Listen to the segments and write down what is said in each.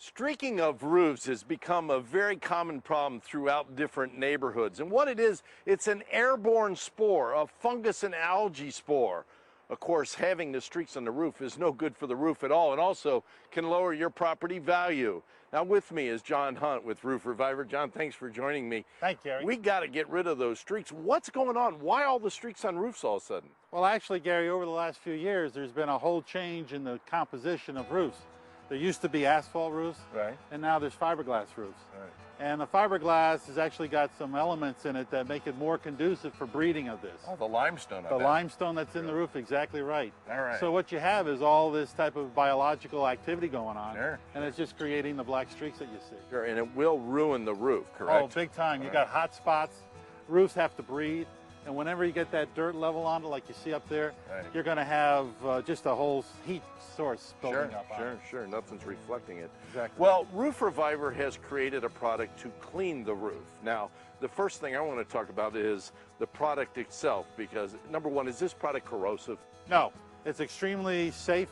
Streaking of roofs has become a very common problem throughout different neighborhoods. And what it is, it's an airborne spore, a fungus and algae spore. Of course, having the streaks on the roof is no good for the roof at all and also can lower your property value. Now with me is John Hunt with Roof Reviver. John, thanks for joining me. Thank you, Gary. We got to get rid of those streaks. What's going on? Why all the streaks on roofs all of a sudden? Well, actually, Gary, over the last few years, there's been a whole change in the composition of roofs. There used to be asphalt roofs, right, and now there's fiberglass roofs. Right. And the fiberglass has actually got some elements in it that make it more conducive for breeding of this. Oh, the limestone. The limestone that's in the roof, exactly right. All right. So what you have is all this type of biological activity going on, sure, and it's just creating the black streaks that you see. Sure, and it will ruin the roof, correct? Oh, big time. You got hot spots. Roofs have to breathe. And whenever you get that dirt level on it, like you see up there, right, you're going to have just a whole heat source building up on it. Sure, nothing's reflecting it. Exactly. Well, Roof Reviver has created a product to clean the roof. Now, the first thing I want to talk about is the product itself, because number one, is this product corrosive? No, it's extremely safe.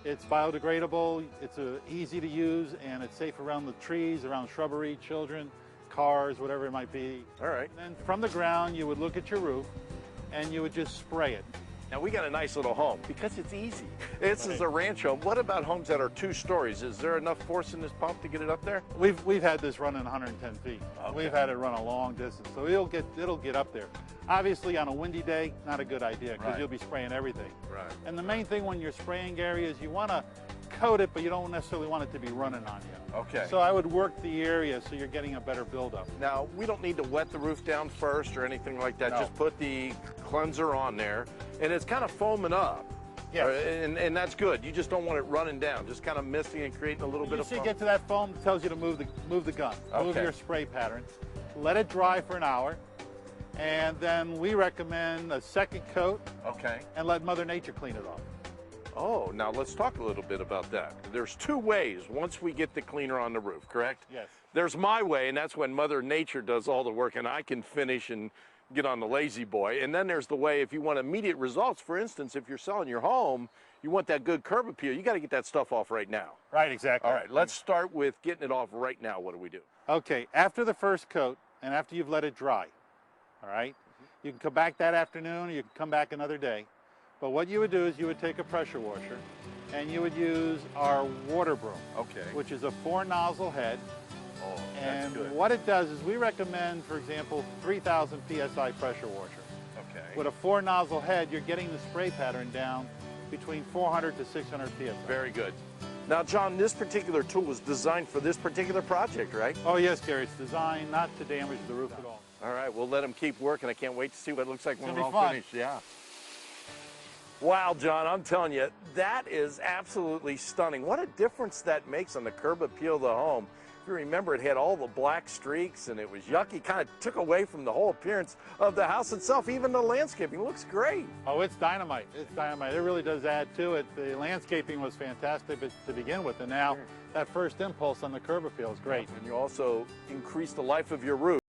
It's biodegradable. It's easy to use, and it's safe around the trees, around shrubbery, children, cars, whatever it might be. All right. And then from the ground, you would look at your roof and you would just spray it. Now we got a nice little home because it's easy. This right. is a ranch home. What about homes that are 2 stories? Is there enough force in this pump to get it up there? We've had this running 110 feet. Okay. We've had it run a long distance, so it'll get up there. Obviously, on a windy day, not a good idea because right, you'll be spraying everything. Right. And the main thing when you're spraying, Gary, is you want to coat it, but you don't necessarily want it to be running on you. Okay. So I would work the area so you're getting a better buildup. Now, we don't need to wet the roof down first or anything like that. No. Just put the cleanser on there, and it's kind of foaming up. Yes. And that's good. You just don't want it running down, just kind of misting and creating a little bit of foam. You get to that foam, it tells you to move the gun, move Okay, your spray pattern. Let it dry for an hour, and then we recommend a second coat. Okay. And let Mother Nature clean it off. Oh, now let's talk a little bit about that. There's 2 ways once we get the cleaner on the roof, correct? Yes. There's my way, and that's when Mother Nature does all the work and I can finish and get on the lazy boy. And then there's the way if you want immediate results. For instance, if you're selling your home, you want that good curb appeal, you got to get that stuff off right now. Right, exactly. All right, let's start with getting it off right now. What do we do? Okay, after the first coat and after you've let it dry, all right, you can come back that afternoon or you can come back another day. But what you would do is you would take a pressure washer and you would use our water broom, Okay. which is a 4 nozzle head. Oh, and that's good. what it does is we recommend, for example, 3,000 PSI pressure washer. Okay. With a 4 nozzle head, you're getting the spray pattern down between 400 to 600 PSI. Very good. Now, John, this particular tool was designed for this particular project, right? Oh yes, Gary, it's designed not to damage the roof at all. All right, we'll let them keep working. I can't wait to see what it looks like when It's we're gonna all be fun. finished. Yeah. Wow, John, I'm telling you, that is absolutely stunning. What a difference that makes on the curb appeal of the home. If you remember, it had all the black streaks and it was yucky, kind of took away from the whole appearance of the house itself. Even the landscaping looks great. Oh, it's dynamite. It's dynamite. It really does add to it. The landscaping was fantastic to begin with, and now that first impulse on the curb appeal is great. And you also increase the life of your roof.